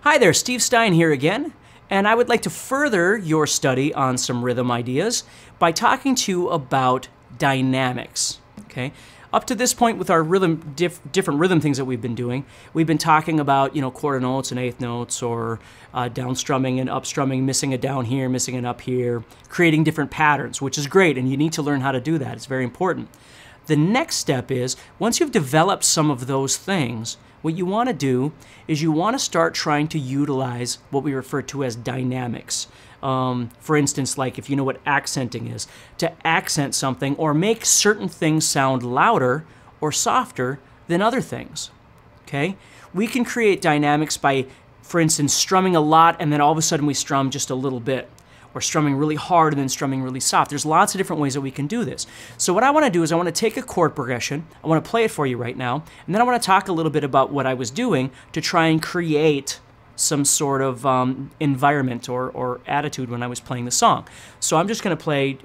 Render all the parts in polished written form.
Hi there, Steve Stine here again, and I would like to further your study on some rhythm ideas by talking to you about dynamics, okay? Up to this point with our different rhythm things that we've been doing, we've been talking about, quarter notes and eighth notes, or down strumming and up strumming, missing a down here, missing an up here, creating different patterns, which is great, and you need to learn how to do that. It's very important. The next step is, once you've developed some of those things, what you want to do is you want to start trying to utilize what we refer to as dynamics. For instance, like if you know what accenting is, to accent something or make certain things sound louder or softer than other things, okay? We can create dynamics by, for instance, strumming a lot and then all of a sudden we strum just a little bit, or strumming really hard and then strumming really soft. There's lots of different ways that we can do this. So what I want to do is I want to take a chord progression, I want to play it for you right now, and then I want to talk a little bit about what I was doing to try and create some sort of environment or attitude when I was playing the song. So I'm just going to play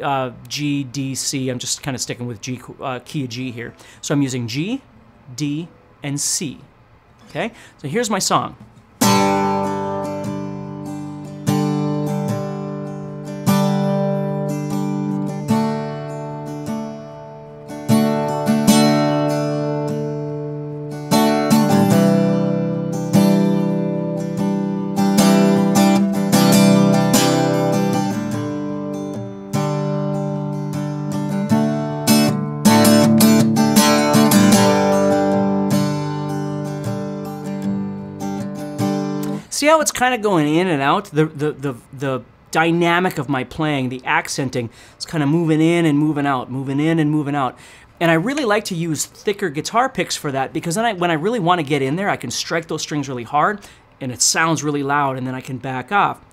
G, D, C. I'm just kind of sticking with G, key of G here. So I'm using G, D, and C. Okay? So here's my song. See how it's kind of going in and out? The dynamic of my playing, the accenting, it's kind of moving in and moving out, moving in and moving out. And I really like to use thicker guitar picks for that, because then when I really want to get in there, I can strike those strings really hard and it sounds really loud, and then I can back off.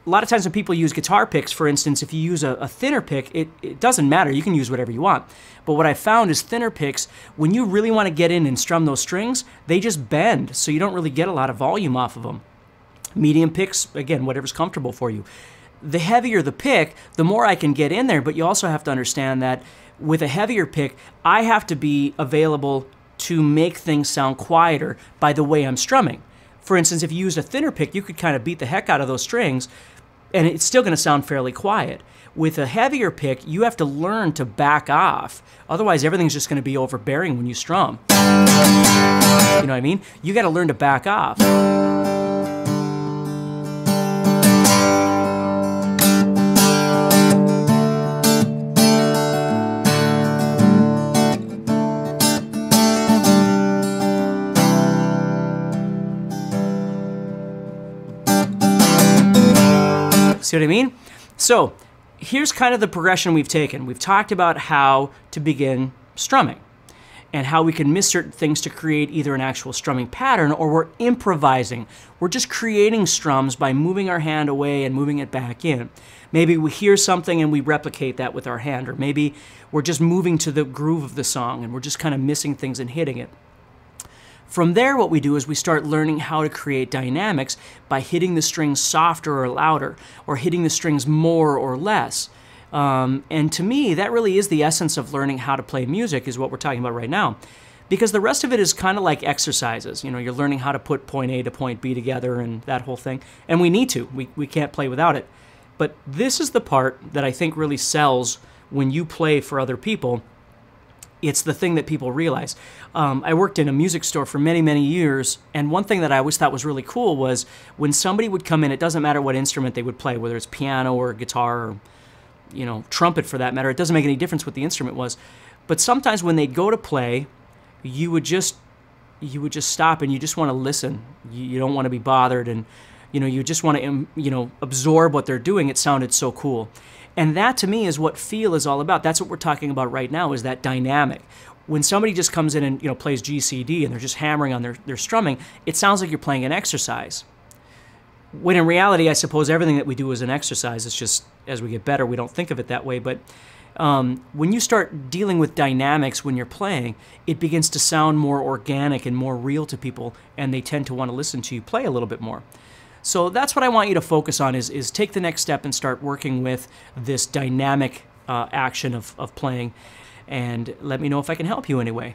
A lot of times when people use guitar picks, for instance, if you use a thinner pick, it doesn't matter. You can use whatever you want. But what I found is thinner picks, when you really want to get in and strum those strings, they just bend, so you don't really get a lot of volume off of them. Medium picks, again, whatever's comfortable for you. The heavier the pick, the more I can get in there, but you also have to understand that with a heavier pick, I have to be available to make things sound quieter by the way I'm strumming. For instance, if you used a thinner pick, you could kind of beat the heck out of those strings, and it's still going to sound fairly quiet. With a heavier pick, you have to learn to back off. Otherwise, everything's just going to be overbearing when you strum. You know what I mean? You got to learn to back off. See what I mean? So here's kind of the progression we've taken. We've talked about how to begin strumming and how we can miss certain things to create either an actual strumming pattern, or we're improvising. We're just creating strums by moving our hand away and moving it back in. Maybe we hear something and we replicate that with our hand, or maybe we're just moving to the groove of the song and we're just kind of missing things and hitting it. From there, what we do is we start learning how to create dynamics by hitting the strings softer or louder, or hitting the strings more or less. And to me, that really is the essence of learning how to play music, is what we're talking about right now. Because the rest of it is kind of like exercises. You know, you're learning how to put point A to point B together and that whole thing. And we need to. We can't play without it. But this is the part that I think really sells when you play for other people. It's the thing that people realize. I worked in a music store for many, many years, and one thing that I always thought was really cool was when somebody would come in, it doesn't matter what instrument they would play, whether it's piano or guitar or, trumpet for that matter, it doesn't make any difference what the instrument was. But sometimes when they'd go to play, you would just stop and you just want to listen. You don't want to be bothered, and you just want to absorb what they're doing. It sounded so cool. And that, to me, is what feel is all about. That's what we're talking about right now, is that dynamic. When somebody just comes in and plays G, C, D, and they're just hammering on their strumming, it sounds like you're playing an exercise. When in reality, I suppose everything that we do is an exercise. It's just, as we get better, we don't think of it that way. But when you start dealing with dynamics when you're playing, it begins to sound more organic and more real to people, and they tend to want to listen to you play a little bit more. So that's what I want you to focus on, is take the next step and start working with this dynamic action of playing, and let me know if I can help you anyway.